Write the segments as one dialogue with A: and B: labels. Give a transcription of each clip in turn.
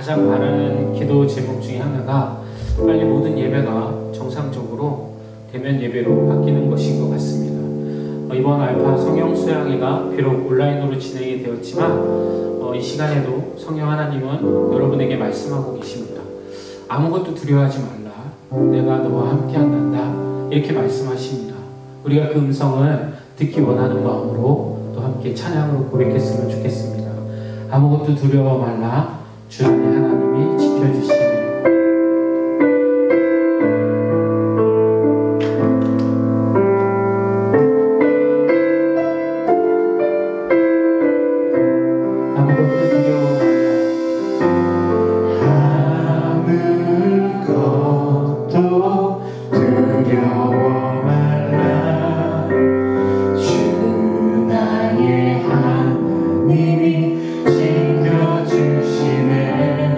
A: 가장 바라는 기도 제목 중에 하나가 빨리 모든 예배가 정상적으로 대면 예배로 바뀌는 것인 것 같습니다. 이번 알파 성령 수양회가 비록 온라인으로 진행이 되었지만 이 시간에도 성령 하나님은 여러분에게 말씀하고 계십니다. 아무것도 두려워하지 말라. 내가 너와 함께한단다. 이렇게 말씀하십니다. 우리가 그 음성을 듣기 원하는 마음으로 또 함께 찬양으로 고백했으면 좋겠습니다. 아무것도 두려워 말라. 주 안에 하나님이 지켜주시니
B: 지켜주시네.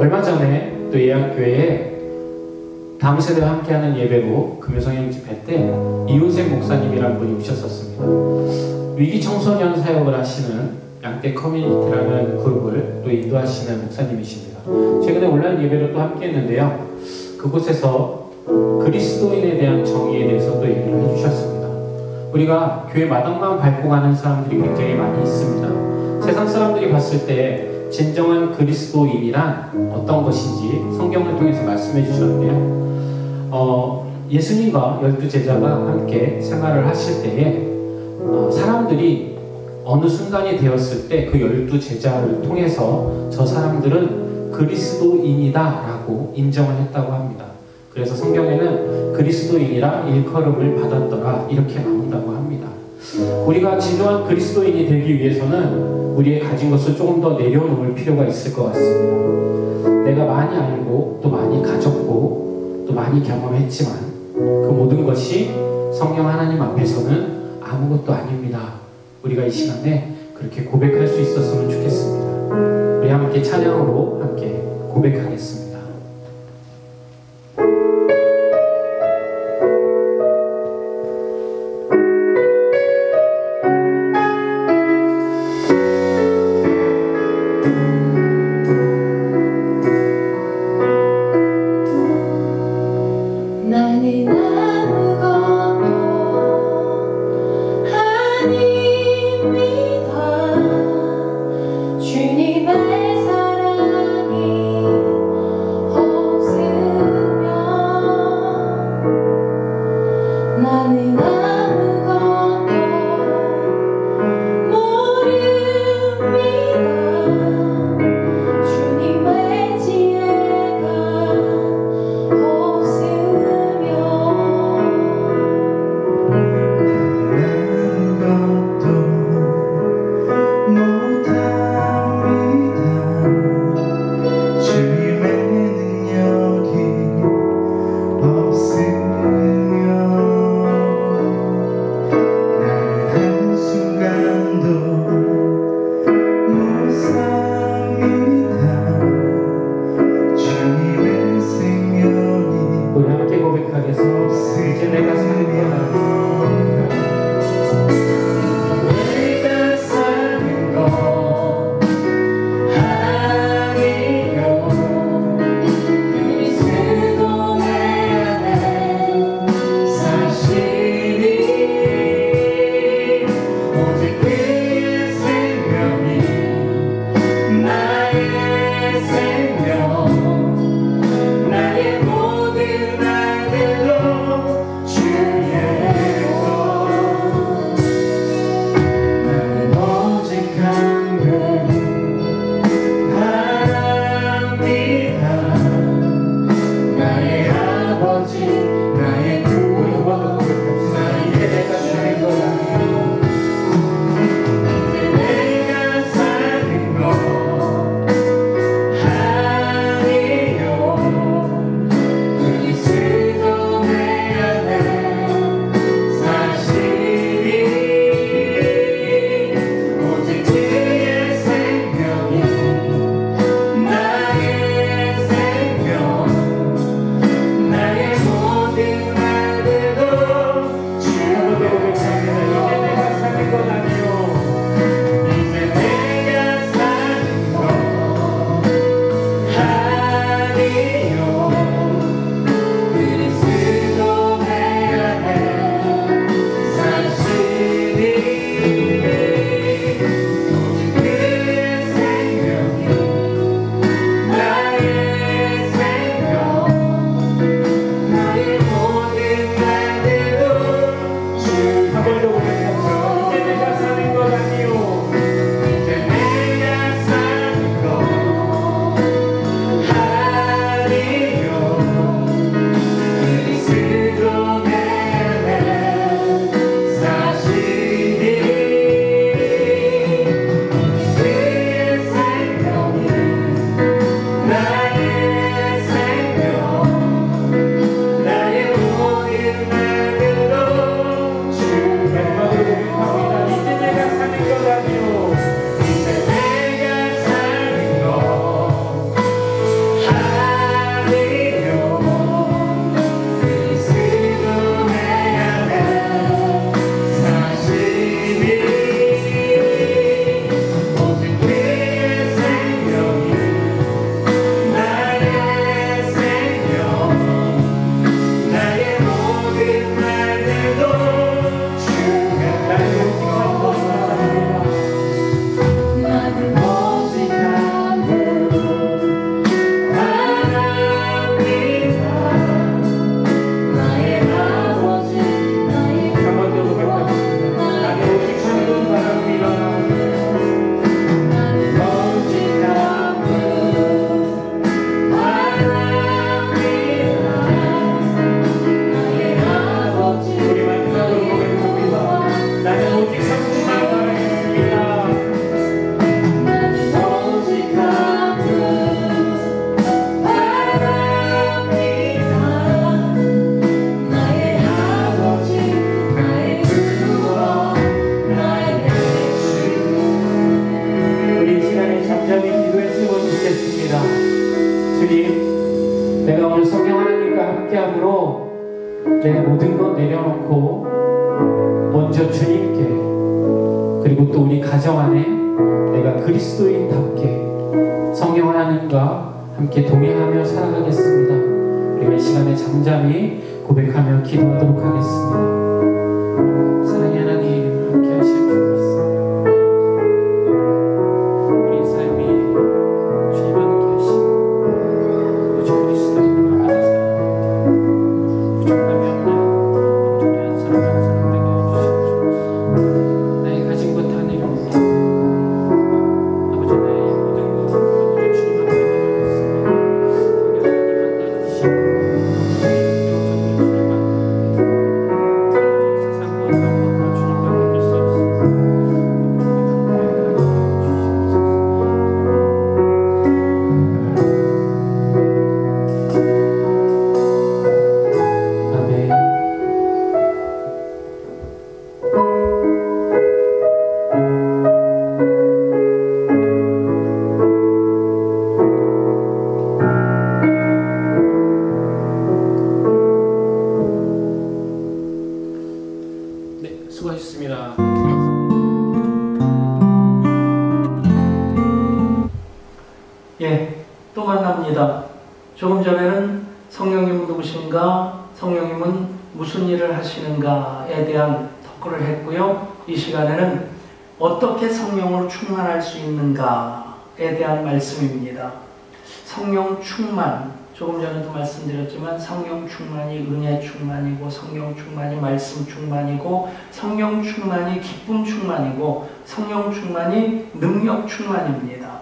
A: 얼마 전에 또 예약교회에 다음 세대와 함께하는 예배로 금요성령 집회 때 이호셉 목사님이라는 분이 오셨었습니다. 위기 청소년 사역을 하시는 양떼 커뮤니티라는 그룹을 또 인도하시는 목사님이십니다. 최근에 온라인 예배로 또 함께했는데요. 그곳에서 그리스도인에 대한 정의에 대해서 또 얘기를 해주셨습니다. 우리가 교회 마당만 밟고 가는 사람들이 굉장히 많이 있습니다. 세상 사람들이 봤을 때 진정한 그리스도인이란 어떤 것인지 성경을 통해서 말씀해 주셨는데요. 예수님과 12제자가 함께 생활을 하실 때에 사람들이 어느 순간이 되었을 때 그 12제자를 통해서 저 사람들은 그리스도인이다 라고 인정을 했다고 합니다. 그래서 성경에는 그리스도인이라 일컬음을 받았더라 이렇게 나온다고 합니다. 우리가 진정한 그리스도인이 되기 위해서는 우리의 가진 것을 조금 더 내려놓을 필요가 있을 것 같습니다. 내가 많이 알고 또 많이 가졌고 또 많이 경험했지만 그 모든 것이 성령 하나님 앞에서는 아무것도 아닙니다. 우리가 이 시간에 그렇게 고백할 수 있었으면 좋겠습니다. 우리 함께 찬양으로 함께 고백하겠습니다. 주님, 내가 오늘 성령 하나님과 함께함으로 내 모든 것 내려놓고 먼저 주님께, 그리고 또 우리 가정 안에 내가 그리스도인답게 성령 하나님과 함께 동행하며 살아가겠습니다. 우리가 이 시간에 잠잠히 고백하며 기도하도록 하겠습니다. 사랑의 하나님, 함께 하실 줄 믿습니다. 우리 삶이 주님 함께 하시고 오직 그리스도인으로 하는 사람, 부족함이 없는 엉뚱한 사랑하는 사람 되게 해주시옵소서. 나의 가진 것 다 내려놓고 아버지, 나의 모든 것 아버지 주님 앞에 내려놓습니다. 성령 하나님 만나주시고 수고하셨습니다.
B: 예, 또 만납니다. 조금 전에는 성령님 누구신가, 성령님은 무슨 일을 하시는가에 대한 토크를 했고요. 이 시간에는 어떻게 성령으로 충만할 수 있는가에 대한 말씀입니다. 성령 충만, 조금 전에도 말씀드렸지만 성령 충만이 은혜 충만이고, 성령 충만이 말씀 충만이고, 성령 충만이 기쁨 충만이고, 성령 충만이 능력 충만입니다.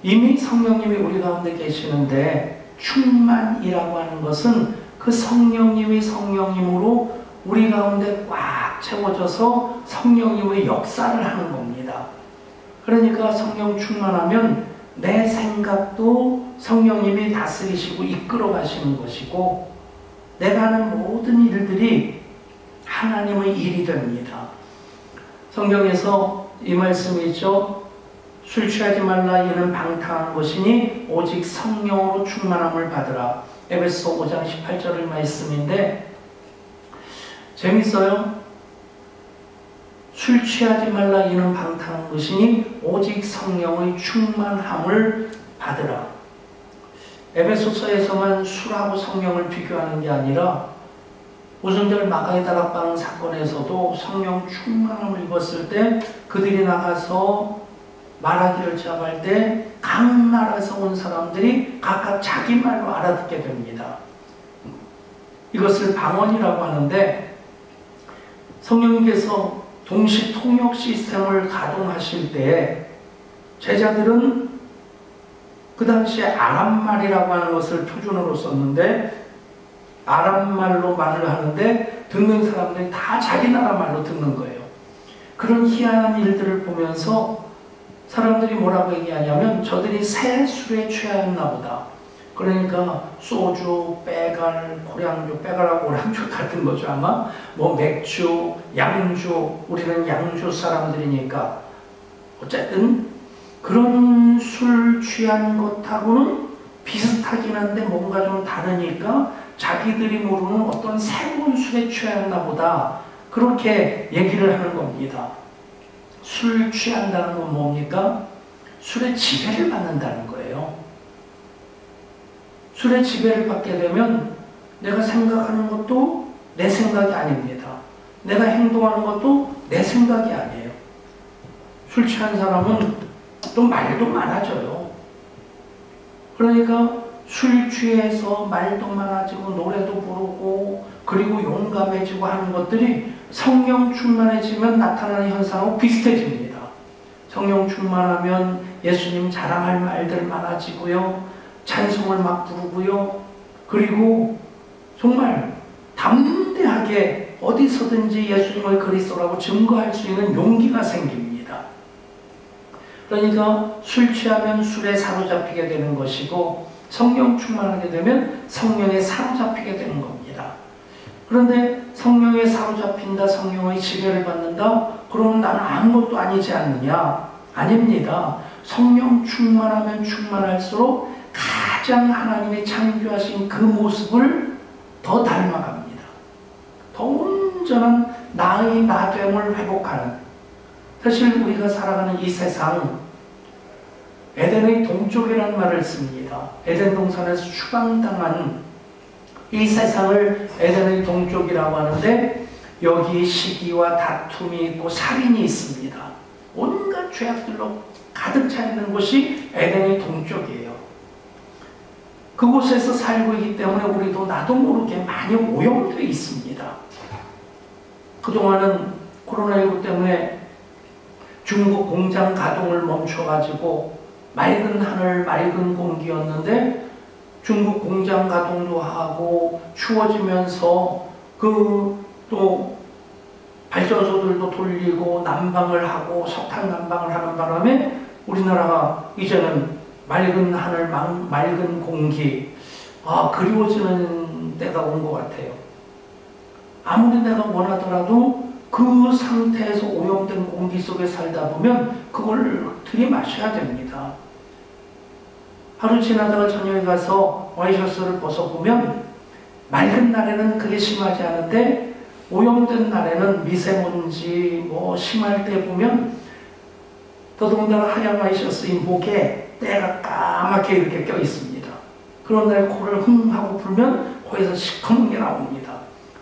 B: 이미 성령님이 우리 가운데 계시는데, 충만이라고 하는 것은 그 성령님이 성령님으로 우리 가운데 꽉 채워져서 성령님의 역사를 하는 겁니다. 그러니까 성령 충만하면 내 생각도 성령님이 다스리시고 이끌어 가시는 것이고, 내가 하는 모든 일들이 하나님의 일이 됩니다. 성경에서 이 말씀이 있죠. 술 취하지 말라, 이는 방탕한 것이니 오직 성령으로 충만함을 받으라. 에베소 5장 18절의 말씀인데 재밌어요. 술 취하지 말라, 이는 방탕한 것이니 오직 성령의 충만함을 받으라. 에베소서에서만 술하고 성령을 비교하는 게 아니라 오순절 마가의 다락방 사건에서도 성령 충만함을 입었을 때 그들이 나가서 말하기를 시작할 때 각 나라에서 온 사람들이 각각 자기 말로 알아듣게 됩니다. 이것을 방언이라고 하는데, 성령님께서 동시 통역 시스템을 가동하실 때 제자들은 그 당시에 아람말이라고 하는 것을 표준어로 썼는데, 아람말로 말을 하는데 듣는 사람들이 다 자기 나라 말로 듣는 거예요. 그런 희한한 일들을 보면서 사람들이 뭐라고 얘기하냐면 저들이 새 술에 취하였나 보다. 그러니까 소주, 빼갈, 고량주, 빼갈하고 오량주 같은 거죠 아마. 뭐 맥주, 양주, 우리는 양주 사람들이니까 어쨌든 그런 술 취한 것하고는 비슷하긴 한데 뭔가 좀 다르니까 자기들이 모르는 어떤 새로운 술에 취하였나 보다, 그렇게 얘기를 하는 겁니다. 술 취한다는 건 뭡니까? 술의 지배를 받는다는 거예요. 술의 지배를 받게 되면 내가 생각하는 것도 내 생각이 아닙니다. 내가 행동하는 것도 내 생각이 아니에요. 술 취한 사람은 또 말도 많아져요. 그러니까 술 취해서 말도 많아지고 노래도 부르고 그리고 용감해지고 하는 것들이 성령 충만해지면 나타나는 현상하고 비슷해집니다. 성령 충만하면 예수님 자랑할 말들 많아지고요. 찬송을 막 부르고요. 그리고 정말 담대하게 어디서든지 예수님을 그리스도라고 증거할 수 있는 용기가 생깁니다. 그러니까 술 취하면 술에 사로잡히게 되는 것이고, 성령 충만하게 되면 성령에 사로잡히게 되는 겁니다. 그런데 성령에 사로잡힌다, 성령의 지배를 받는다, 그러면 나는 아무것도 아니지 않느냐? 아닙니다. 성령 충만하면 충만할수록 가장 하나님이 창조하신 그 모습을 더 닮아갑니다. 더 온전한 나의 나됨을 회복하는, 사실 우리가 살아가는 이 세상, 에덴의 동쪽이라는 말을 씁니다. 에덴 동산에서 추방당한 이 세상을 에덴의 동쪽이라고 하는데, 여기 시기와 다툼이 있고 살인이 있습니다. 온갖 죄악들로 가득 차 있는 곳이 에덴의 동쪽이에요. 그곳에서 살고 있기 때문에 우리도 나도 모르게 많이 오염되어 있습니다. 그동안은 코로나19 때문에 중국 공장 가동을 멈춰가지고 맑은 하늘, 맑은 공기였는데, 중국 공장 가동도 하고 추워지면서 또 발전소들도 돌리고 난방을 하고 석탄 난방을 하는 바람에 우리나라가 이제는 맑은 하늘, 맑은 공기, 그리워지는 때가 온 것 같아요. 아무리 내가 원하더라도 그 상태에서 오염된 공기 속에 살다 보면 그걸 들이마셔야 됩니다. 하루 지나다가 저녁에 가서 와이셔츠를 벗어보면 맑은 날에는 그게 심하지 않은데, 오염된 날에는 미세먼지 심할 때 보면 더더군다나 하얀 와이셔츠의 목에 때가 까맣게 이렇게 껴 있습니다. 그런 날 코를 흥 하고 불면 코에서 시커먼 게 나옵니다.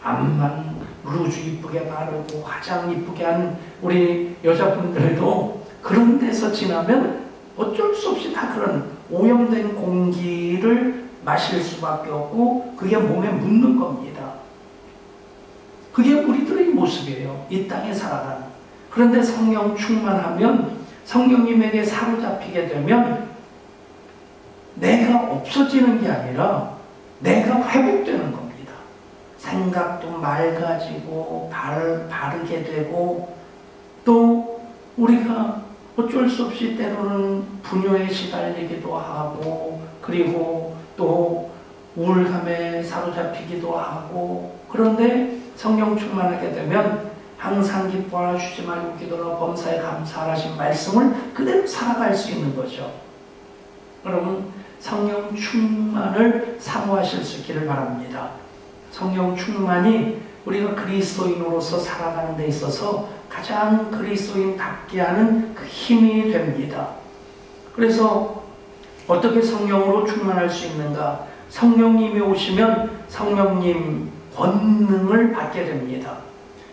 B: 암만 루즈 이쁘게 바르고 화장 이쁘게 한 우리 여자분들도 그런 데서 지나면 어쩔 수 없이 다 그런 오염된 공기를 마실 수밖에 없고, 그게 몸에 묻는 겁니다. 그게 우리들의 모습이에요. 이 땅에 살아가는. 그런데 성령 충만하면, 성령님에게 사로잡히게 되면 내가 없어지는 게 아니라 내가 회복되는 겁니다. 생각도 맑아지고 바르게 되고, 또 우리가 어쩔 수 없이 때로는 분노에 시달리기도 하고, 그리고 또 우울감에 사로잡히기도 하고, 그런데 성령 충만하게 되면 항상 기뻐하라, 쉬지 말고 기도하라, 범사에 감사하라신 말씀을 그대로 살아갈 수 있는 거죠. 여러분, 성령 충만을 사모하실 수 있기를 바랍니다. 성령 충만이 우리가 그리스도인으로서 살아가는 데 있어서 가장 그리스도인답게 하는 그 힘이 됩니다. 그래서 어떻게 성령으로 충만할 수 있는가? 성령님이 오시면 성령님 권능을 받게 됩니다.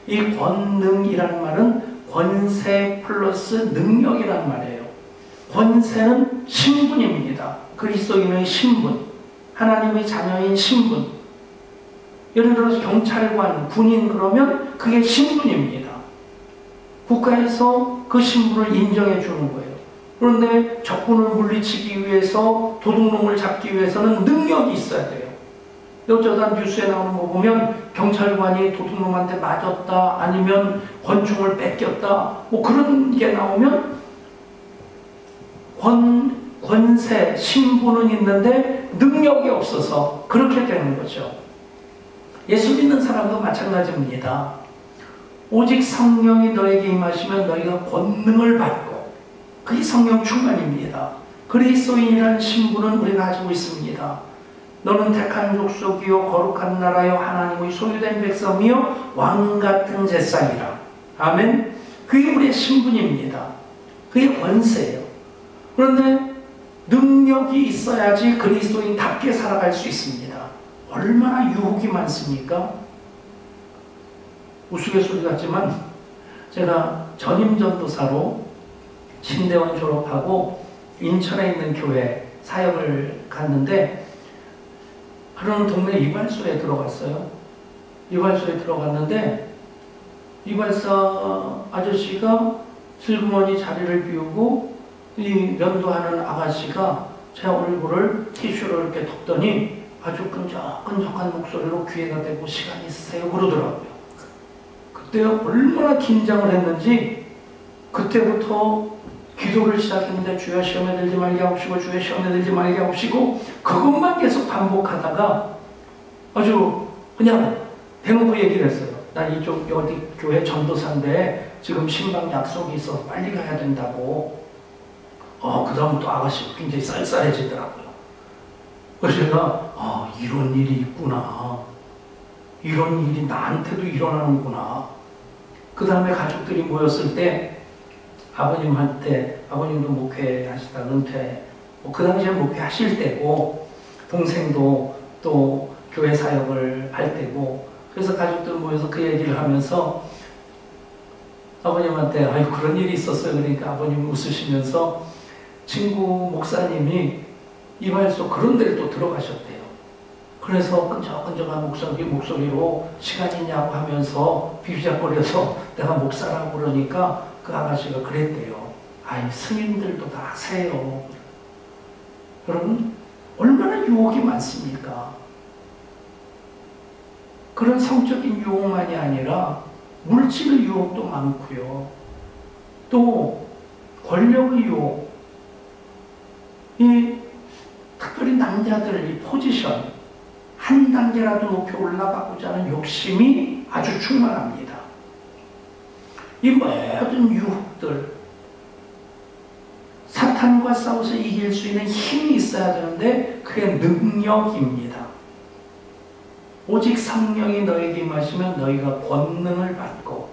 B: 이 권능이라는 말은 권세 플러스 능력이라는 말이에요. 권세는 신분입니다. 그리스도인의 신분, 하나님의 자녀인 신분. 예를 들어서 경찰관, 군인 그러면 그게 신분입니다. 국가에서 그 신분을 인정해 주는 거예요. 그런데 적군을 물리치기 위해서, 도둑놈을 잡기 위해서는 능력이 있어야 돼요. 어쩌다 뉴스에 나오는 거 보면 경찰관이 도둑놈한테 맞았다, 아니면 권총을 뺏겼다, 그런 게 나오면 권세, 신분은 있는데 능력이 없어서 그렇게 되는 거죠. 예수 믿는 사람도 마찬가지입니다. 오직 성령이 너에게 임하시면 너희가 권능을 받고, 그게 성령 충만입니다. 그리스도인이라는 신분은 우리가 가지고 있습니다. 너는 택한 족속이요 거룩한 나라요 하나님의 소유된 백성이요 왕같은 제사이라. 아멘. 그게 우리의 신분입니다. 그게 권세예요. 그런데 능력이 있어야지 그리스도인답게 살아갈 수 있습니다. 얼마나 유혹이 많습니까? 우스갯소리 같지만 제가 전임 전도사로 신대원 졸업하고 인천에 있는 교회 사역을 갔는데, 그런 동네 이발소에 들어갔어요. 이발소에 들어갔는데 이발사 아저씨가 슬그머니 자리를 비우고 이 면도하는 아가씨가 제 얼굴을 티슈로 이렇게 덮더니 아주 끈적끈적한 목소리로 귀에다 대고 시간 있으세요? 그러더라고요. 그때 얼마나 긴장을 했는지 그때부터 기도를 시작했는데, 주여 시험에 들지 말게 하옵시고, 주여 시험에 들지 말게 하옵시고, 그것만 계속 반복하다가 아주 그냥 대놓고 얘기를 했어요. 나 이쪽 어디 교회 전도사인데 지금 신방 약속이 있어서 빨리 가야 된다고. 그 다음 또 아가씨가 굉장히 쌀쌀해지더라고요. 그래서 제가 이런 일이 있구나. 이런 일이 나한테도 일어나는구나. 그 다음에 가족들이 모였을 때 아버님한테, 아버님도 목회하시다 은퇴, 그 당시에 목회하실 때고 동생도 또 교회 사역을 할 때고, 그래서 가족들 모여서 그 얘기를 하면서 아버님한테 아유 그런 일이 있었어요. 그러니까 아버님이 웃으시면서 친구 목사님이 이발소 그런 데를 또 들어가셨대요. 그래서 끈적끈적한 목소리로 시간 있냐고 하면서 비비작거려서 내가 목사라고 그러니까 그 아가씨가 그랬대요. 아이 스님들도 다 하세요. 여러분 얼마나 유혹이 많습니까? 그런 성적인 유혹만이 아니라 물질의 유혹도 많고요. 또 권력의 유혹, 이 특별히 남자들 이 포지션 한 단계라도 높이 올라가고자 하는 욕심이 아주 충만합니다. 이 모든 유혹들, 사탄과 싸워서 이길 수 있는 힘이 있어야 되는데 그게 능력입니다. 오직 성령이 너에게 임하시면 너희가 권능을 받고,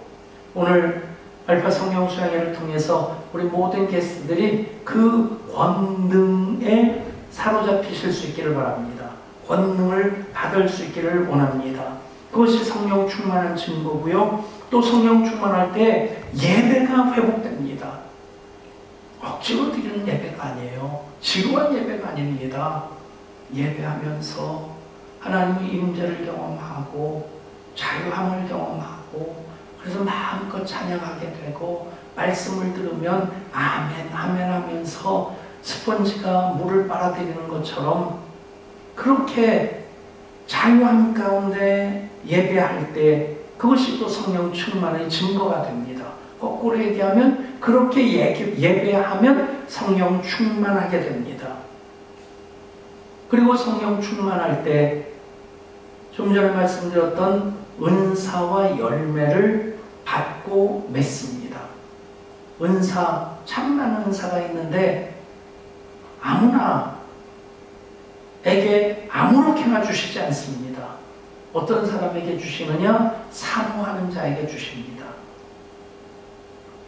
B: 오늘 알파 성령 수양회를 통해서 우리 모든 게스트들이 그 권능에 사로잡히실 수 있기를 바랍니다. 권능을 받을 수 있기를 원합니다. 그것이 성령 충만한 증거고요. 또 성령 충만할 때 예배가 회복됩니다. 억지로 드리는 예배가 아니에요. 지루한 예배가 아닙니다. 예배하면서 하나님의 임재를 경험하고 자유함을 경험하고, 그래서 마음껏 찬양하게 되고 말씀을 들으면 아멘 아멘 하면서 스펀지가 물을 빨아들이는 것처럼 그렇게 자유함 가운데 예배할 때 그것이 또 성령 충만의 증거가 됩니다. 거꾸로 얘기하면 그렇게 예배하면 성령 충만하게 됩니다. 그리고 성령 충만할 때 좀 전에 말씀드렸던 은사와 열매를 받고 맺습니다. 은사, 참 많은 은사가 있는데 아무나에게 아무렇게나 주시지 않습니다. 어떤 사람에게 주시느냐? 사모하는 자에게 주십니다.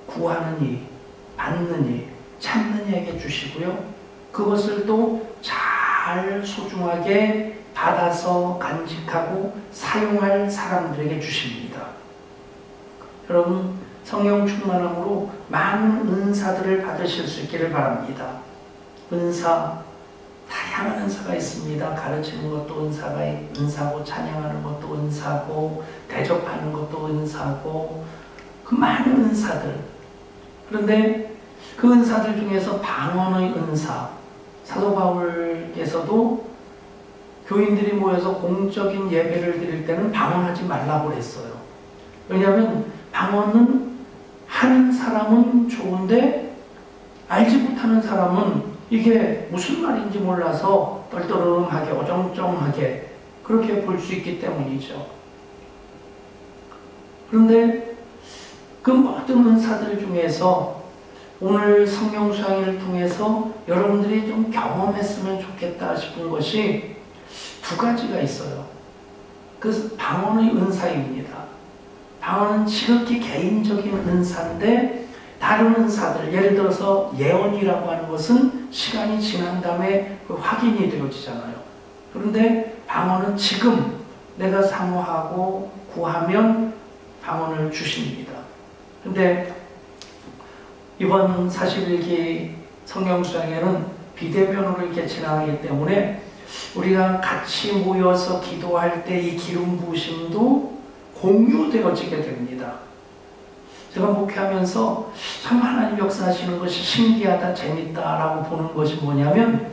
B: 구하는 이, 받는 이, 찾는 이에게 주시고요. 그것을 또 잘 소중하게 받아서 간직하고 사용할 사람들에게 주십니다. 여러분 성령 충만함으로 많은 은사들을 받으실 수 있기를 바랍니다. 은사, 다양한 은사가 있습니다. 가르치는 것도 은사고, 찬양하는 것도 은사고, 대접하는 것도 은사고, 그 많은 은사들. 그런데 그 은사들 중에서 방언의 은사, 사도 바울께서도 교인들이 모여서 공적인 예배를 드릴 때는 방언하지 말라고 그랬어요. 왜냐하면 방언은 하는 사람은 좋은데 알지 못하는 사람은 이게 무슨 말인지 몰라서 떨떠름하게 어정쩡하게 그렇게 볼 수 있기 때문이죠. 그런데 그 모든 은사들 중에서 오늘 성령 수양회를 통해서 여러분들이 좀 경험했으면 좋겠다 싶은 것이 두 가지가 있어요. 그 방언의 은사입니다. 방언은 지극히 개인적인 은사인데 다른 은사들, 예를 들어서 예언이라고 하는 것은 시간이 지난 다음에 확인이 되어지잖아요. 그런데 방언은 지금 내가 사모하고 구하면 방언을 주십니다. 근데 이번 41기 성령수양회는 비대면으로 이렇게 진행하기 때문에 우리가 같이 모여서 기도할 때 이 기름 부으심도 공유되어지게 됩니다. 제가 목회하면서 참 하나님 역사하시는 것이 신기하다, 재밌다라고 보는 것이 뭐냐면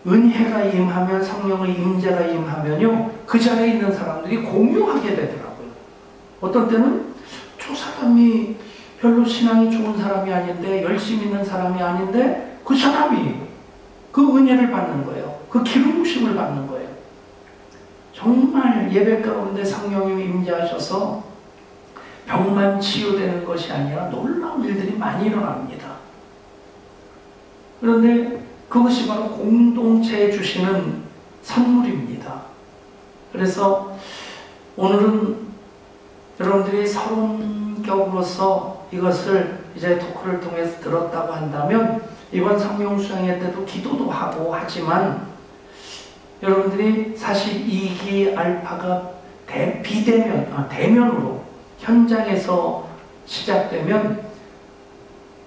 B: 은혜가 임하면, 성령의 임재가 임하면요, 그 자리에 있는 사람들이 공유하게 되더라고요. 어떤 때는 저 사람이 별로 신앙이 좋은 사람이 아닌데, 열심히 있는 사람이 아닌데 그 사람이 그 은혜를 받는 거예요. 그 기름 부심을 받는 거예요. 정말 예배 가운데 성령님이 임재하셔서 병만 치유되는 것이 아니라 놀라운 일들이 많이 일어납니다. 그런데 그것이 바로 공동체에 주시는 선물입니다. 그래서 오늘은 여러분들이 서론격으로서 이것을 이제 토크를 통해서 들었다고 한다면 이번 성령 수양회 때도 기도도 하고 하지만 여러분들이 사실 2기 알파가 대면으로 현장에서 시작되면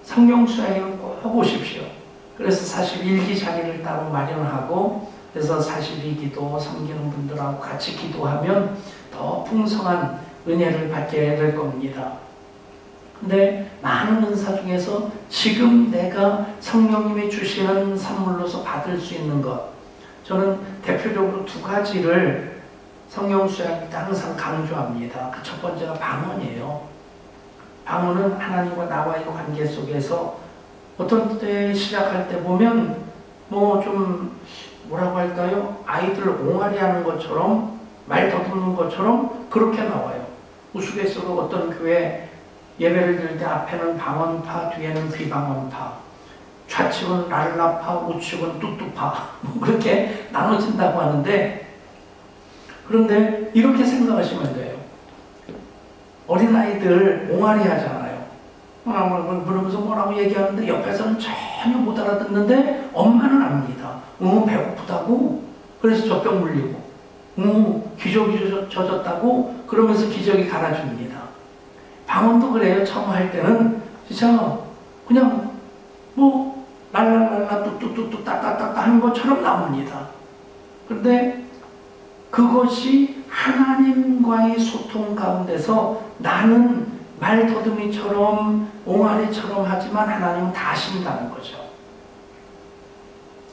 B: 성령 수양회는 꼭 오십시오. 그래서 41기 자리를 따로 마련하고 그래서 42기도 섬기는 분들하고 같이 기도하면 더 풍성한 은혜를 받게 될 겁니다. 근데 많은 은사 중에서 지금 내가 성령님이 주시는 선물로서 받을 수 있는 것, 저는 대표적으로 2가지를 성령 수양회 때 항상 강조합니다. 그 첫 번째가 방언이에요. 방언은 하나님과 나와의 관계 속에서 어떤 때 시작할 때 보면 뭐 좀 뭐라고 할까요? 아이들 옹알이 하는 것처럼 말 더듬는 것처럼 그렇게 나와요. 우스갯소리로 어떤 교회 예배를 드릴 때 앞에는 방언파, 뒤에는 비방언파, 좌측은 랄라파, 우측은 뚜뚜파 뭐 그렇게 나눠진다고 하는데 그런데 이렇게 생각하시면 돼요. 어린아이들 옹알이 하잖아요. 그러면서 뭐라고 얘기하는데 옆에서는 전혀 못 알아듣는데 엄마는 압니다. 배고프다고 그래서 젖병 물리고 기저귀 젖었다고 그러면서 기저귀 갈아줍니다. 방언도 그래요. 처음 할 때는 진짜 그냥 뭐 랄랄랄라 뚜뚜뚜뚜 따따따따 하는 것처럼 나옵니다. 그런데 그것이 하나님과의 소통 가운데서 나는 말 더듬이처럼 옹알이처럼 하지만 하나님은 다 아신다는 거죠.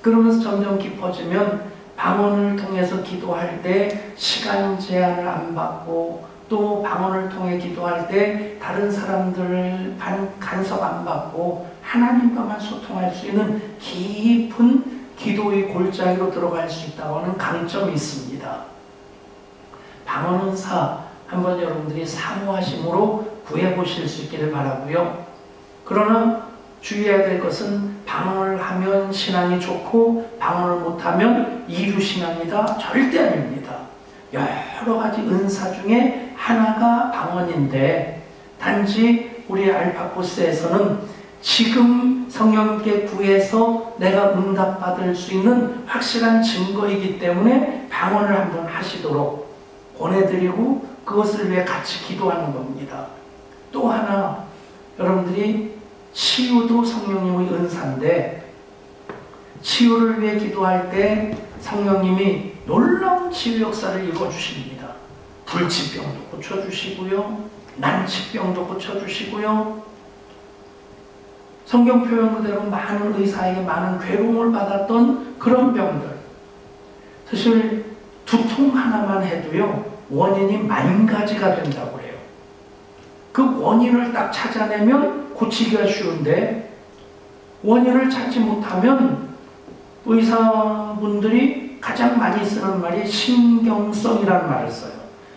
B: 그러면서 점점 깊어지면 방언을 통해서 기도할 때 시간 제한을 안 받고 또 방언을 통해 기도할 때 다른 사람들 간섭 안 받고 하나님과만 소통할 수 있는 깊은 기도의 골짜기로 들어갈 수 있다고 하는 강점이 있습니다. 방언은사 한번 여러분들이 사모하심으로 구해보실 수 있기를 바라고요. 그러나 주의해야 될 것은 방언을 하면 신앙이 좋고 방언을 못하면 이루신앙이다. 절대 아닙니다. 여러 가지 은사 중에 하나가 방언인데 단지 우리 알파 코스에서는 지금 성령님께 구해서 내가 응답받을 수 있는 확실한 증거이기 때문에 방언을 한번 하시도록 권해드리고 그것을 위해 같이 기도하는 겁니다. 또 하나 여러분들이 치유도 성령님의 은사인데 치유를 위해 기도할 때 성령님이 놀라운 치유 역사를 이루어주십니다. 불치병도 고쳐주시고요. 난치병도 고쳐주시고요. 성경 표현 그대로 많은 의사에게 많은 괴로움을 받았던 그런 병들 사실 두통 하나만 해도요 원인이 10,000가지가 된다고 해요. 그 원인을 딱 찾아내면 고치기가 쉬운데 원인을 찾지 못하면 의사분들이 가장 많이 쓰는 말이 신경성이라는 말을 써요.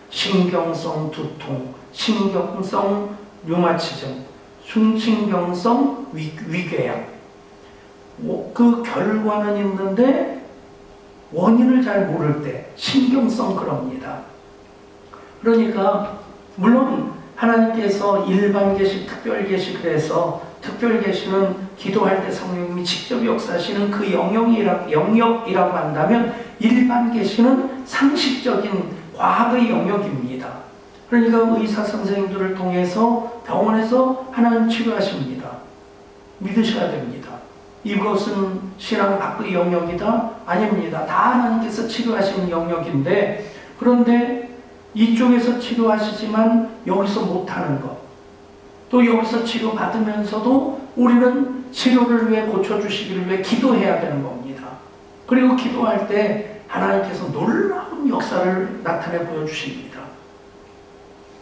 B: 신경성 두통, 신경성 류마티즘, 순신경성 위궤양. 그 결과는 있는데 원인을 잘 모를 때 신경성 그럽니다. 그러니까 물론 하나님께서 일반 계시, 특별 계시 그래서 특별 계시는 기도할 때 성령님이 직접 역사하시는 그 영역이라고 한다면 일반 계시는 상식적인 과학의 영역입니다. 그러니까 의사 선생님들을 통해서 병원에서 하나님 치료하십니다. 믿으셔야 됩니다. 이것은 신앙 밖의 영역이다? 아닙니다. 다 하나님께서 치료하시는 영역인데 그런데 이쪽에서 치료하시지만 여기서 못하는 것 또 여기서 치료받으면서도 우리는 치료를 위해 고쳐주시기를 위해 기도해야 되는 겁니다. 그리고 기도할 때 하나님께서 놀라운 역사를 나타내 보여주십니다.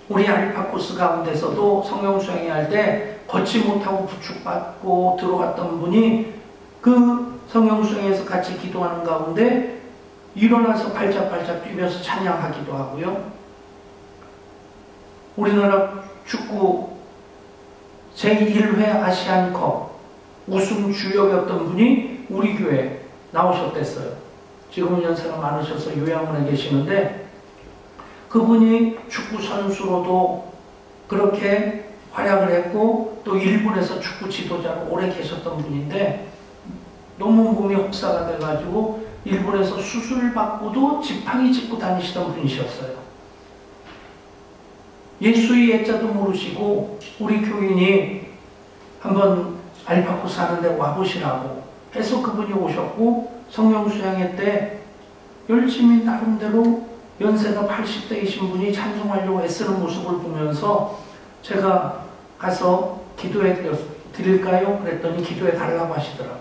B: 우리 알파 코스 가운데서도 성령 수행회 할 때 걷지 못하고 부축받고 들어갔던 분이 그 성령 수행에서 같이 기도하는 가운데 일어나서 발작발작 뛰면서 찬양하기도 하고요. 우리나라 축구 제1회 아시안컵 우승 주역이었던 분이 우리 교회 나오셨댔어요. 지금은 연세가 많으셔서 요양원에 계시는데 그분이 축구 선수로도 그렇게 활약을 했고 또 일본에서 축구 지도자로 오래 계셨던 분인데 너무 몸이 혹사가 돼가지고 일본에서 수술을 받고도 지팡이 짚고 다니시던 분이셨어요. 예수의 예자도 모르시고 우리 교인이 한번 알파코스 하는데 와보시라고 해서 그분이 오셨고 성령수양회 때 열심히 나름대로 연세가 80대이신 분이 찬송하려고 애쓰는 모습을 보면서 제가 가서 기도해 드릴까요? 그랬더니 기도해 달라고 하시더라고요.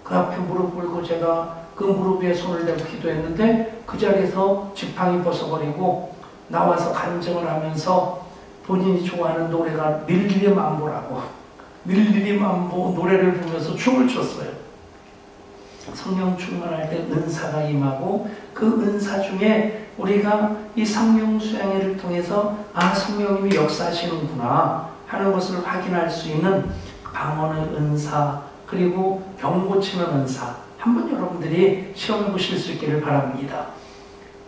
B: 그 앞에 무릎 꿇고 제가 그 무릎 위에 손을 대고 기도했는데 그 자리에서 지팡이 벗어버리고 나와서 간증을 하면서 본인이 좋아하는 노래가 릴리 만보라고 릴리 만보 노래를 부르면서 춤을 췄어요. 성령 충만할 때 은사가 임하고 그 은사 중에 우리가 이 성령 수양회를 통해서 아 성령님이 역사하시는구나 하는 것을 확인할 수 있는 방언의 은사 그리고 병 고치는 은사 한번 여러분들이 시험해 보실 수 있기를 바랍니다.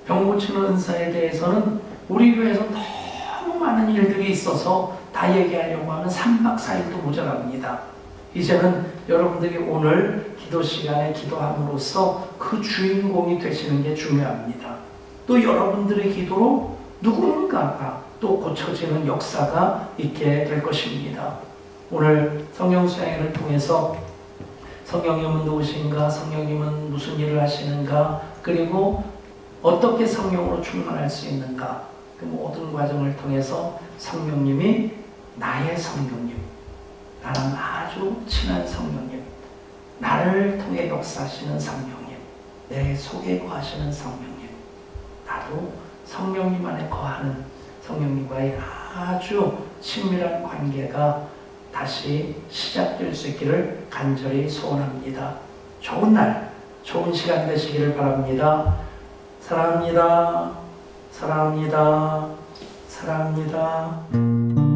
B: 병 고치는 은사에 대해서는 우리 교회에서 너무 많은 일들이 있어서 다 얘기하려고 하면 3박 4일도 모자랍니다. 이제는 여러분들이 오늘 기도 시간에 기도함으로써 그 주인공이 되시는 게 중요합니다. 또 여러분들의 기도로 누군가가 또 고쳐지는 역사가 있게 될 것입니다. 오늘 성령 수양회를 통해서 성령님은 누구신가, 성령님은 무슨 일을 하시는가, 그리고 어떻게 성령으로 충만할 수 있는가, 그 모든 과정을 통해서 성령님이 나의 성령님, 나랑 아주 친한 성령님, 나를 통해 역사하시는 성령님, 내 속에 거하시는 성령님, 나도 성령님 안에 거하는 성령님과의 아주 친밀한 관계가 다시 시작될 수 있기를 간절히 소원합니다. 좋은 날, 좋은 시간 되시기를 바랍니다. 사랑합니다. 사랑합니다. 사랑합니다.